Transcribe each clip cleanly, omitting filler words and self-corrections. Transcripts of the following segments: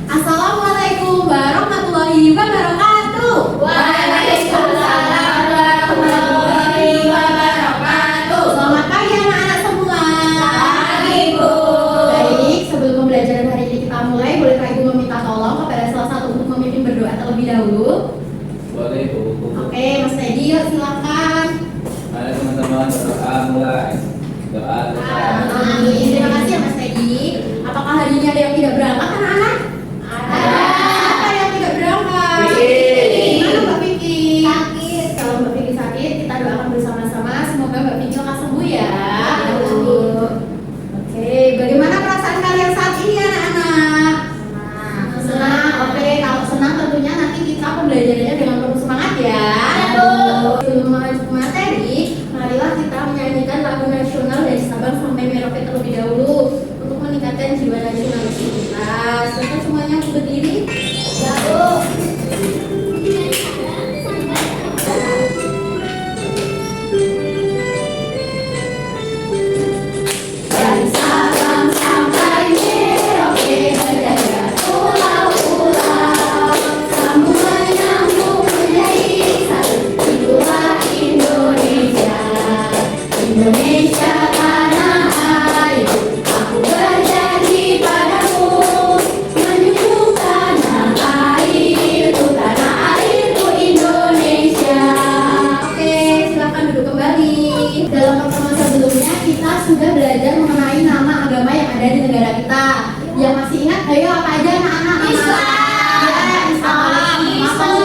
Assalamualaikum warahmatullahi wabarakatuh. Waalaikumsalam warahmatullahi wabarakatuh. Selamat pagi anak-anak semua. Pagi, Bu. Baik, sebelum pembelajaran hari ini kita mulai, bolehkah Ibu meminta tolong kepada salah satu untuk memimpin berdoa terlebih dahulu? Boleh, Bu. Oke, Mas Teddy, yuk silakan. Mari teman-teman berdoa mulai. Doa kita. Amin. Terima kasih ya Mas Teddy. Apakah hari ini ada yang tidak berangkat anak-anak? Siapa yang tidak berangkat? Vicky. Mana Mbak Vicky? Sakit. Kalau Mbak Vicky sakit, kita doakan bersama-sama. Semoga Mbak Vicky lekas sembuh ya. Oke, bagaimana perasaan kalian saat ini anak-anak? Senang. Oke, kalau senang tentunya nanti kita pembelajarannya dengan penuh semangat ya. Sebelum masuk ke materi, marilah kita menyanyikan lagu nasional dari Sabang sampai Merauke terlebih dahulu untuk meningkatkan jiwa nasionalis kita. Silakan semuanya untuk berdiri. Ya, Bu. Dari Sabang sampai Merauke berjaya pulau-pulau, sambung menyambung menjadi satu. Itulah Indonesia, Indonesia tanah airku. Aku berjanji padamu, menjunjung tanah airku Indonesia. Oke, silakan duduk kembali. Dalam pertemuan sebelumnya kita sudah belajar mengenai nama agama yang ada di negara kita. Yang masih ingat, ayo apa aja anak-anak? Islam. Ya, Islam. Islam.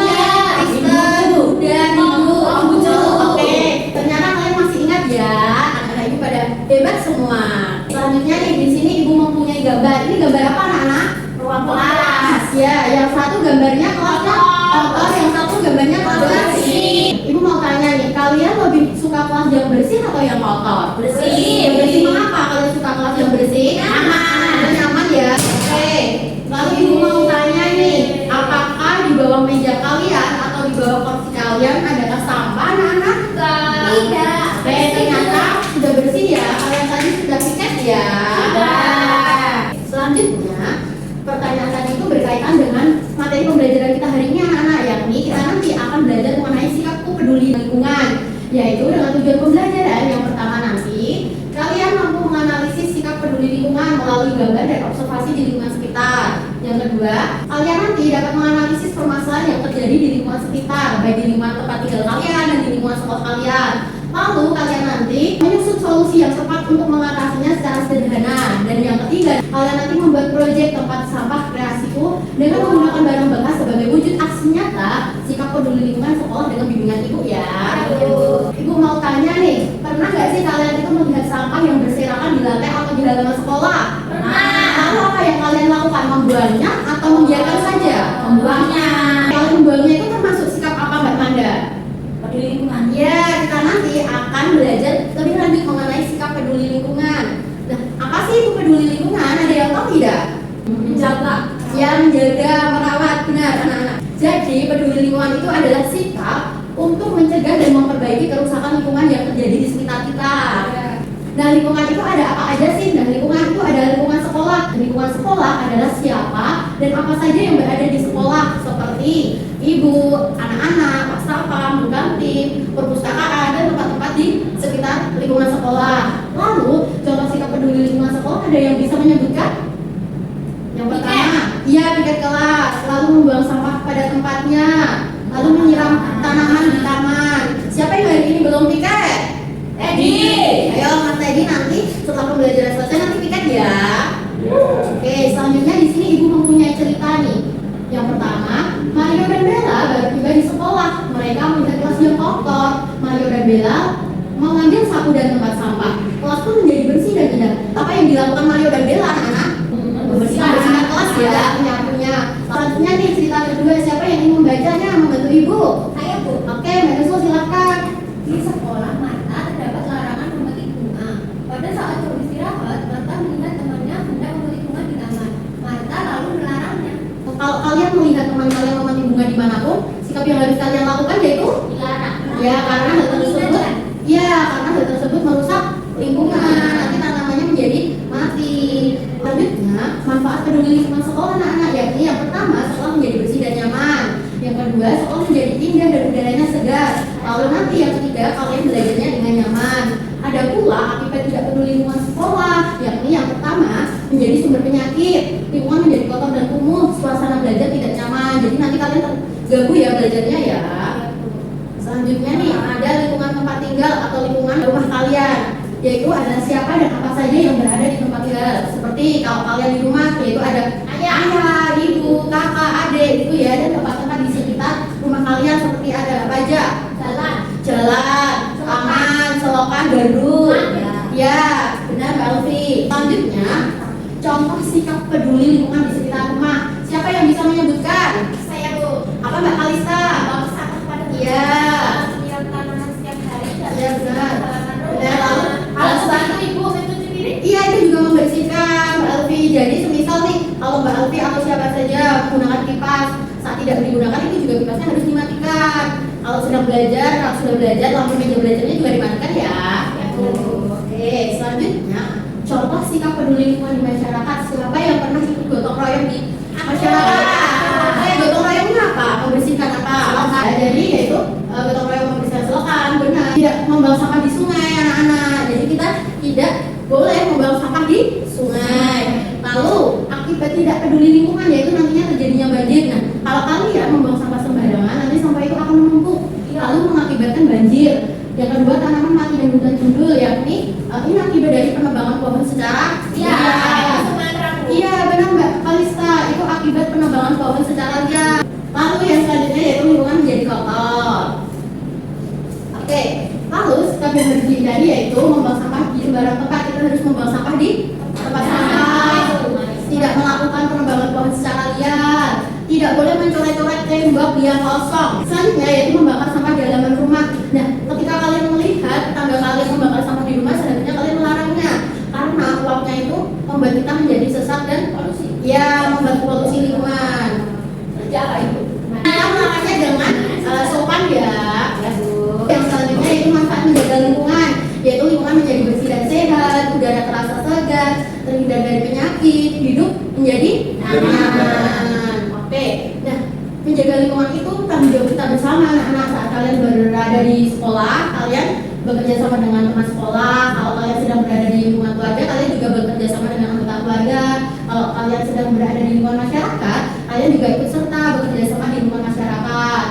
Kristen, Buddha, Hindu, Konghucu. Oke, ternyata kalian masih ingat ya. Anak-anak ibu pada hebat semua. Selanjutnya nih di sini ibu mempunyai gambar. Ini gambar apa anak-anak? Ruang kelas. Ya, yang satu gambarnya kelasnya kotor, yang satu gambarnya kelas bersih. Ibu mau tanya nih, kalian lebih suka kelas yang bersih atau yang kotor? Bersih. Yang bersih mengapa kalian suka kelas yang bersih? Nyaman. Nyaman ya. Oke. Lalu ibu mau tanya nih, apakah di bawah meja kalian atau di bawah kursi kalian adakah sampah anak-anak? Tidak. Oke, ternyata sudah bersih ya. Kalian tadi sudah piket ya. Sudah. Selanjutnya, pertanyaan tadi itu berkaitan dengan materi pembelajaran kita hari ini anak-anak, yakni kita nanti akan belajar mengenai sikapku peduli lingkungan, yaitu dengan tujuan pembelajaran yang pertama nanti kalian mampu menganalisis sikap peduli lingkungan melalui gambar dan observasi di lingkungan sekitar. Yang kedua, kalian nanti dapat menganalisis permasalahan yang terjadi di lingkungan sekitar, baik di lingkungan tempat tinggal kalian dan di lingkungan sekolah kalian. Lalu kalian nanti menyusun solusi yang tepat untuk mengatasinya secara sederhana. Dan yang ketiga, kalian nanti membuat proyek tempat sampah kreasiku dengan menggunakan barang bekas sebagai wujud aksi nyata sikap peduli lingkungan sekolah dengan bimbingan ibu ya. Ibu mau tanya nih, pernah nggak sih kalian itu melihat sampah yang berserakan di lantai atau di halaman sekolah? Pernah. Lalu apa yang kalian lakukan? Membuangnya atau membiarkan saja? Membuangnya. Kalau membuangnya itu termasuk sikap apa Mbak Manda? Peduli lingkungan. Ya, kita nanti akan belajar lebih lanjut mengenai sikap peduli lingkungan. Nah, apa sih itu peduli lingkungan? Ada yang tahu tidak? Menjaga. Yang menjaga, merawat, benar anak-anak. Jadi, peduli lingkungan itu adalah sikap untuk mencegah dan memperbaiki kerusakan lingkungan yang terjadi di sekitar kita. Nah, lingkungan itu ada apa aja sih? Nah, lingkungan itu ada lingkungan sekolah. Lingkungan sekolah adalah siapa dan apa saja yang berada di sekolah, seperti ibu, anak-anak, pak satpam, kantin, perpustakaan, dan tempat-tempat di sekitar lingkungan sekolah. Lalu, contoh sikap peduli lingkungan sekolah ada yang bisa menyebutkan? Yang pertama, iya piket kelas, lalu membuang sampah pada tempatnya, lalu menyiram tanaman di taman. Siapa yang hari ini belum piket? Teddy. Ayo Mas Teddy, nanti setelah pembelajaran selesai nanti piket ya. Ya. Oke, selanjutnya di sini ibu mempunyai cerita nih. Yang pertama, Mario dan Bella baru tiba di sekolah. Mereka melihat kelas yang kotor. Mario dan Bella mengambil sapu dan tempat sampah. Kelas pun menjadi bersih dan indah. Apa yang dilakukan Mario dan Bella anak-anak? Membersihkan kelas ya, penyapunya. Selanjutnya nih cerita kedua, siapa yang ingin membacanya? Membantu ibu. Saya, Bu. Oke, Mbak Nusul silakan. Di sekolah Marta terdapat larangan memetik bunga. Pada saat jam istirahat, Marta melihat temannya hendak memetik bunga di taman. Marta lalu melarangnya. Kalau kalian melihat teman kalian memetik bunga dimanapun, sikap yang harus kalian lakukan yaitu Dilarang. ya karena hal tersebut merusak lingkungan. Nanti tanamannya menjadi mati. Selanjutnya, manfaat peduli lingkungan sekolah anak-anak, yakni yang pertama sekolah menjadi bersih dan nyaman, yang kedua sekolah menjadi indah dan udaranya segar, lalu nanti yang ketiga kalian belajarnya dengan nyaman. Ada pula akibat tidak peduli lingkungan sekolah, yakni yang pertama menjadi sumber penyakit, lingkungan menjadi kotor dan kumuh, suasana belajar tidak nyaman, jadi nanti kalian terganggu ya belajarnya ya. Selanjutnya nih ada lingkungan tempat tinggal atau lingkungan rumah kalian, yaitu ada siapa dan apa saja yang berada di tempat tinggal. Seperti kalau kalian di rumah, yaitu ada ayah, ibu, kakak, adik gitu ya, dan tempat-tempat di sekitar rumah kalian seperti ada apa aja? Jalan, taman, selokan, gardu. Ya, benar Mbak Alfi. Selanjutnya, contoh sikap peduli lingkungan di sekitar rumah. Siapa yang bisa menyebutkan? Saya Bu. Apa Mbak Kalista? Bawa sampah pada Iya. menyiram tanaman setiap hari. Iya benar. Benar. Lalu Kalau bantu Ibu mencuci piring. iya itu juga membersihkan Mbak Alfi. Jadi semisal nih kalau Mbak Alfi atau siapa saja menggunakan kipas saat tidak digunakan itu juga kipasnya harus dimatikan. Kalau sedang belajar, kalau sudah belajar lampu meja belajarnya juga dimatikan ya. Oke, selanjutnya contoh sikap peduli lingkungan di masyarakat. Siapa yang pernah ikut gotong royong di masyarakat? Gotong royongnya apa? Membersihkan apa? Selokan. Jadi yaitu gotong royong membersihkan selokan, benar. Tidak membuang sampah di sungai anak-anak. Jadi kita tidak boleh membuang sampah di sungai. Lalu akibat tidak peduli lingkungan yaitu nantinya terjadinya banjir. Nah, kalau kalian membuang sampah sembarangan, nanti sampah itu akan menumpuk, lalu mengakibatkan banjir. Yang kedua tanaman mati dan hutan gundul, yakni ini akibat dari penebangan pohon secara Iya benar Mbak Kalista, itu akibat penebangan pohon secara liar. Lalu yang selanjutnya yaitu lingkungan menjadi kotor. Oke, lalu sikap yang harus dihindari yaitu membuang sampah di sembarang tempat. Kita harus membuang sampah di tempat sampah. Tidak melakukan penebangan pohon secara liar. Tidak boleh mencoret-coret tembok yang kosong. Selanjutnya yaitu membakar sampah di halaman rumah. Nah, ketika kalian melihat tetangga kalian membakar sampah di rumah, seharusnya kalian melarangnya karena uapnya itu membuat kita menjadi sesak dan polusi. Ya, membuat polusi lingkungan. Kerja itu. Kita melakukannya dengan sopan ya, Bu. Yang selanjutnya yaitu manfaat menjaga lingkungan, yaitu lingkungan menjadi bersih dan sehat, udara terasa segar, terhindar dari penyakit, hidup menjadi nyaman. Oke, nah menjaga lingkungan itu tanggung jawab kita bersama anak-anak. Saat kalian berada di sekolah, kalian bekerja sama dengan teman sekolah. Kalau kalian sedang berada di lingkungan keluarga, kalian juga bekerja sama dengan anggota keluarga. Kalau kalian sedang berada di lingkungan masyarakat, kalian juga ikut serta bekerja sama di lingkungan masyarakat.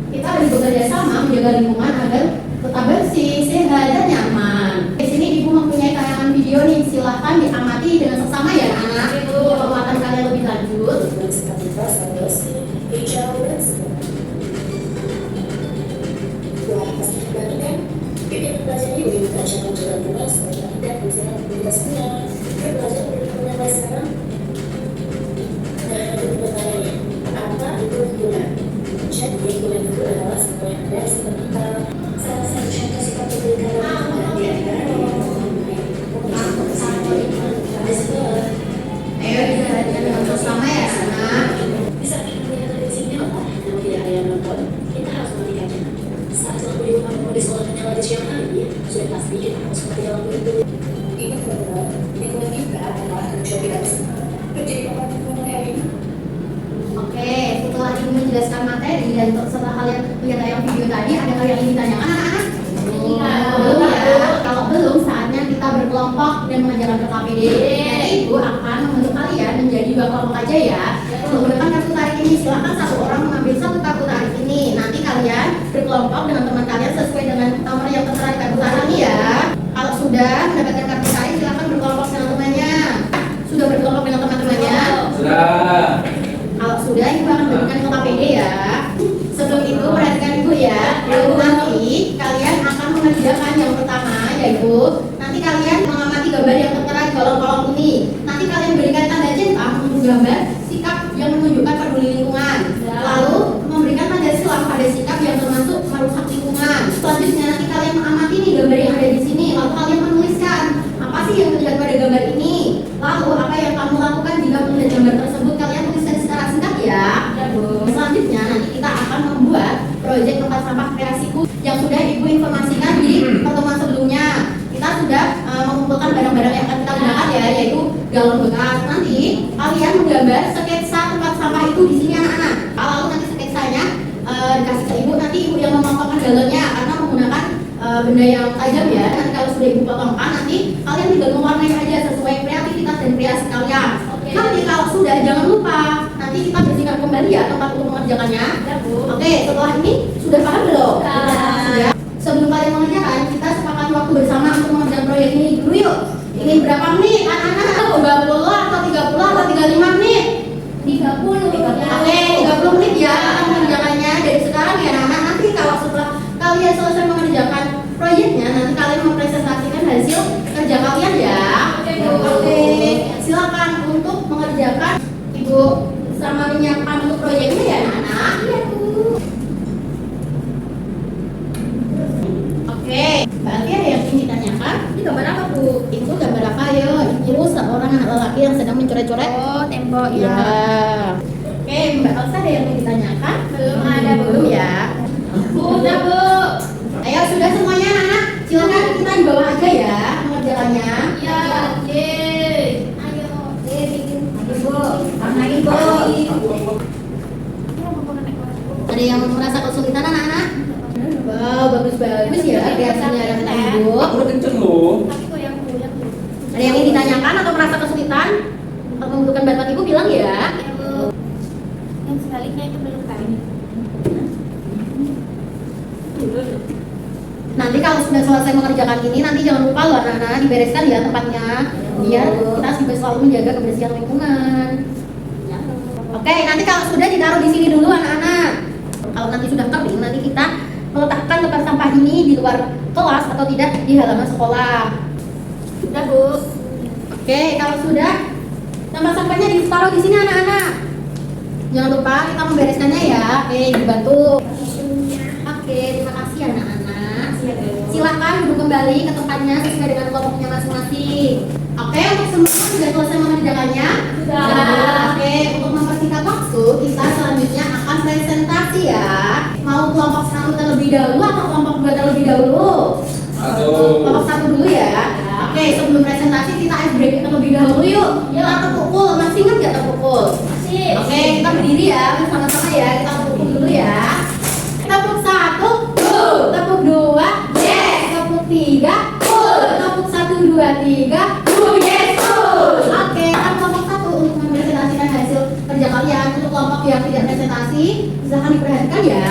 Kita harus bekerja sama menjaga lingkungan agar tetap bersih, sehat, dan nyaman. Di sini Ibu mempunyai tayangan video nih, silahkan diamati dengan seksama ya anak. Itu penguatan kalian lebih lanjut. Ayo dijalankan dengan bersama ya anak. Oke, setelah Ibu menjelaskan materi dan setelah kalian lihat tayang video tadi, adakah yang ingin ditanyakan anak-anak? Belum ya. Kalau belum, saatnya kita berkelompok dan mengajarkan KPD. Nanti Ibu akan membentuk kalian menjadi 2 kelompok aja ya. Menggunakan kartu tarik ini, silakan satu orang mengambil satu kartu tarik ini. Nanti kalian berkelompok dengan teman kalian sesuai dengan nomor yang tertera di kartu tarik ini ya. Kalau sudah mendapatkan kartu tarik, silakan berkelompok dengan temannya. Sudah berkelompok dengan teman-temannya? Sudah. Kalau sudah, Ibu akan berikan ke KPD ya. Sebelum itu perhatikan Ibu ya. Nanti kalian akan mengerjakan yang pertama, yaitu nanti kalian mengamati gambar yang tertera di kolom-kolom ini. Nanti kalian berikan tanda cinta untuk gambar sikap yang menunjukkan peduli lingkungan. Lalu memberikan tanda silang pada sikap yang termasuk merusak lingkungan. Selanjutnya nanti kalian mengamati nih gambar yang ada di sini. Lalu kalian menuliskan apa sih yang terlihat pada gambar ini. Lalu apa yang kamu lakukan jika melihat gambar tersebut, kalian tuliskan secara singkat ya. Selanjutnya nanti kita akan membuat proyek tempat sampah kreasiku yang sudah Ibu informasikan di pertemuan sebelumnya. Kita sudah mengumpulkan barang-barang yang akan kita gunakan ya, yaitu galon bekas. Nanti kalian menggambar sketsa tempat sampah itu di sini anak-anak. Lalu nanti sketsanya dikasih ke ibu, nanti ibu yang memotongkan galonnya karena menggunakan benda yang tajam ya. Nanti kalau sudah ibu potongkan, nanti kalian tinggal mewarnai aja sesuai kreativitas dan kreasi kalian. Nanti kalau sudah, jangan lupa nanti kita bersihkan kembali ya tempat untuk mengerjakannya. Oke, setelah ini sudah paham belum? Sudah. Sebelum kalian mengerjakan, kita sepakati waktu bersama untuk mengerjakan proyek ini dulu yuk. Ini berapa menit anak-anak? 20 atau 30 atau 35 menit? 30. Oke, 30 menit ya kita mengerjakannya dari sekarang ya anak-anak. Nanti kalau setelah kalian selesai mengerjakan proyeknya, nanti kalian mempresentasikan hasil kerja kalian ya. Oke, silakan untuk mengerjakan. Ibu sama menyiapkan untuk proyeknya ya anak-anak. Iya, Bu. Oke, berarti ada yang ingin ditanyakan? Ini gambar apa, Bu? Itu gambar apa ya? Itu seorang anak lelaki yang sedang mencoret-coret. Oh, tembok Ya. ya. Oke, Mbak Elsa ada yang ingin ditanyakan? Belum ada, Bu. Belum ya. Udah, Bu. Ayo sudah semuanya anak-anak. Silakan kita di bawah aja ya mengerjakannya. Ya, ayo. Bikin. Ayo, Bu. Lagi, Bu. Ada yang merasa kesulitan anak-anak? Wow, bagus-bagus ya kreasinya anak-anak ibu. Aku udah kenceng loh. Tapi kok yang goyang, Bu? Ada yang ingin ditanyakan atau merasa kesulitan? Atau membutuhkan bantuan ibu bilang ya. Ya, Bu. Yang sebaliknya itu belum kan? Nanti kalau sudah selesai mengerjakan ini, nanti jangan lupa loh anak-anak dibereskan ya tempatnya. Biar kita juga selalu menjaga kebersihan lingkungan. Oke, nanti kalau sudah ditaruh di sini dulu anak-anak. Kalau nanti sudah kering, nanti kita meletakkan tempat sampah ini di luar kelas atau tidak di halaman sekolah. Udah, Bu. Oke, kalau sudah tempat sampahnya ditaruh di sini anak-anak. Jangan lupa kita membereskannya ya. Oke, dibantu. Oke, terima kasih anak-anak. Silakan duduk kembali ke tempatnya sesuai dengan kelompoknya masing-masing. Oke, untuk semua sudah selesai mengerjakannya? Sudah. Oke, untuk mempersingkat waktu, kita selanjutnya akan presentasi ya. Mau kelompok 1 terlebih dahulu atau kelompok 2 terlebih dahulu? Kelompok 1 dulu ya. Oke, sebelum presentasi kita ice breaking terlebih dahulu yuk. Kita terpukul, masih ingat gak terpukul? Masih. Oke, kita berdiri ya, bersama-sama ya. Kita tepuk dulu ya. Tepuk 1, tepuk 2, yes. Tepuk 3, tepuk 1, 2, 3, yes. Oke, kita kelompok 1 untuk mempresentasikan hasil kerja kalian. Untuk kelompok yang tidak presentasi, silahkan diperhatikan ya.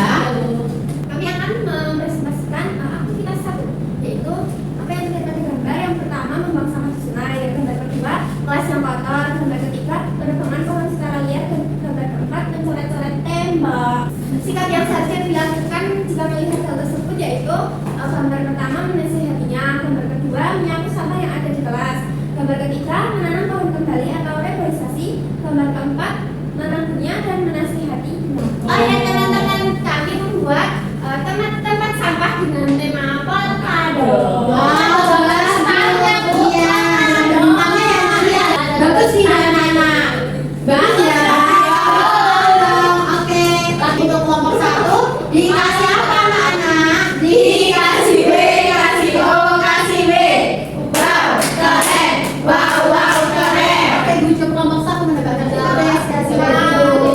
Kami akan mempresentasikan aktivitas 1, yaitu apa yang terlihat pada gambar. Yang pertama, membuang sampah sungai. Yang gambar kedua, kelas yang kotor. Gambar ketiga, penebangan pohon secara liar. Dan gambar keempat, mencoret-coret tembok. Sikap yang seharusnya dilakukan jika melihat hal tersebut yaitu gambar pertama, menasihatinya. Gambar kedua, menyapu sampah yang ada di kelas. Gambar ketiga, menanam pohon kembali atau reboisasi. Gambar keempat, menanamnya dan menasihati. Oh ya teman-teman, kami membuat tempat sampah dengan tema polkado. Wow, bagus banget. Iya, bintangnya yang mana? Bagus sih anak-anak. Bagus ya. Oke, untuk kelompok 1 dikasih apa anak-anak? Dikasih B, kasih O, kasih B. Wow, keren. Wow, keren. Oke, bujuk kelompok 1 mendapatkan progres. Kasih wow.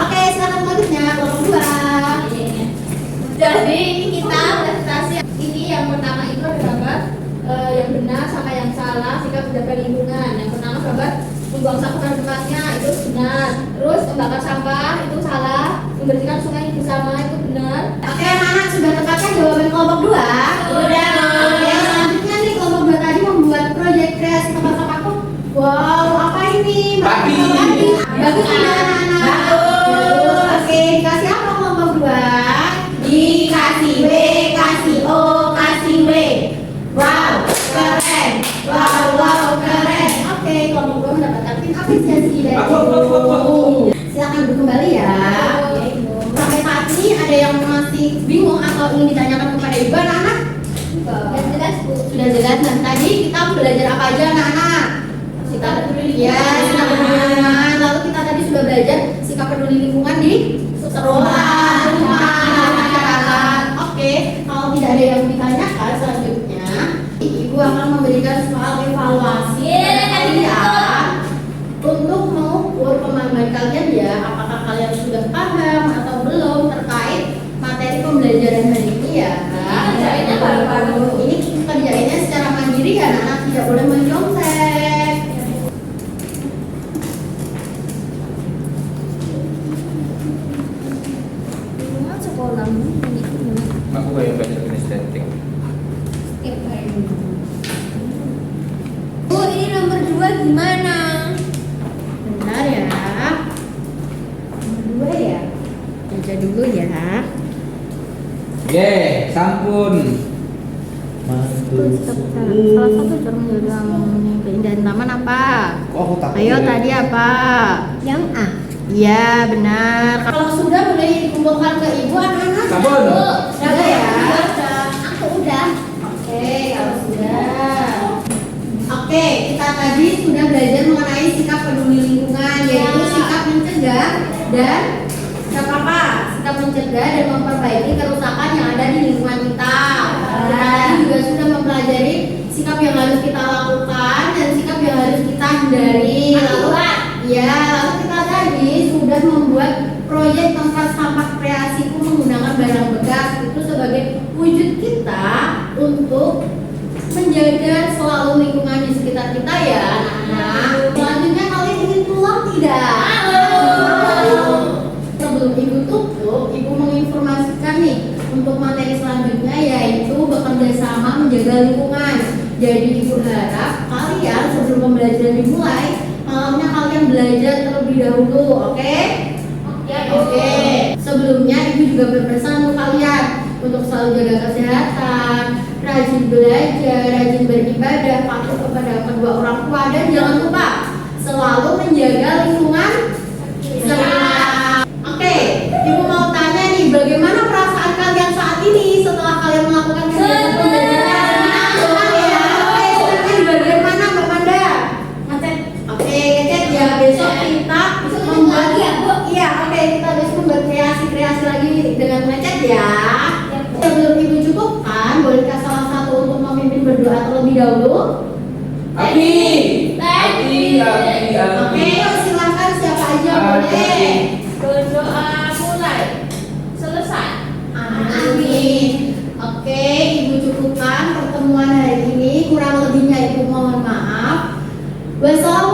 Oke, silakan selanjutnya kelompok 2. Jadi kita presentasi ini yang pertama itu ada gambar yang benar sama yang salah sikap menjaga lingkungan. Yang pertama gambar membuang sampah pada tempatnya itu benar. Terus membakar sampah itu salah. Membersihkan sungai bersama itu benar. Oke, anak-anak sudah tepatkan jawaban kelompok 2? Sudah. Oke, selanjutnya nih kelompok 2 tadi membuat proyek kreasi tempat sampahku. Wow, apa ini? Babi. Bagus tidak anak-anak? Bagus. Oke, dikasih apa kelompok 2? Dikasih B, kasih O, kasih W. Wow, keren. Wow, keren. Oke, kelompok 2 mendapatkan tim apresiasi dari ibu. Silakan duduk kembali ya. Sampai saat ini ada yang masih bingung atau ingin ditanyakan kepada ibu anak-anak? Yang jelas Bu. Sudah jelas. Nah, tadi kita belajar apa aja anak-anak? Sikap peduli lingkungan. Sikap peduli lingkungan. Lalu kita tadi sudah belajar sikap peduli lingkungan di sekolah, rumah, masyarakat. Oke, kalau tidak ada yang ditanyakan selanjutnya, ibu akan memberikan soal evaluasi kepada kalian untuk mau tanggapan kalian ya, apakah kalian sudah paham atau belum terkait materi pembelajaran hari ini ya? Kerjainnya bareng-bareng. Ini kerjainnya secara mandiri ya, anak-anak tidak boleh mencontek. Sekolah Aku kayak belajar kinestetik. Bu, ini nomor 2 gimana? Benar ya. Nomor 2 ya. Baca dulu ya. Ye, sampun. Salah satu cara menjaga keindahan taman apa? Kok aku takut? Ayo ya? tadi apa? Yang A. Iya benar. Kalau sudah boleh dikumpulkan ke ibu anak-anak. Sampun. Sudah ya. Aku udah. Oke, kalau sudah. Oke, kita tadi sudah belajar mengenai sikap peduli lingkungan, yaitu sikap mencegah dan sikap apa? Sikap mencegah dan memperbaiki kerusakan yang ada di lingkungan kita. Kita tadi juga sudah mempelajari sikap yang harus kita lakukan dan sikap yang harus kita hindari. Lalu kita tadi sudah membuat proyek tempat sampah kreasiku menggunakan barang bekas itu sebagai wujud kita untuk menjaga selalu lingkungan di sekitar kita ya anak-anak. Selanjutnya kalian ingin pulang tidak? Sebelum ibu tutup, ibu menginformasikan nih untuk materi selanjutnya yaitu bekerja sama menjaga lingkungan. Jadi ibu harap kalian sebelum pembelajaran dimulai, malamnya kalian belajar terlebih dahulu, oke? Oke. Sebelumnya ibu juga berpesan untuk kalian untuk selalu jaga kesehatan, rajin belajar, rajin beribadah, patuh kepada kedua orang tua dan jangan lupa selalu menjaga lingkungan sekitar. Oke, ibu mau tanya nih, bagaimana perasaan kalian saat ini setelah kalian melakukan kegiatan pembelajaran? Senang ya. Oke, senangnya di bagian mana Mbak Manda? Oke, Cecep ya, besok kita membuat ya, Bu. Iya, oke, kita besok membuat kreasi lagi dengan Cecep ya. Sebelum ibu cukupkan, bolehkah salah satu untuk memimpin berdoa terlebih dahulu? Abi. Oke, yuk silakan siapa aja boleh. Berdoa mulai. Selesai. Amin. Oke, ibu cukupkan pertemuan hari ini. Kurang lebihnya ibu mohon maaf. Wassalamualaikum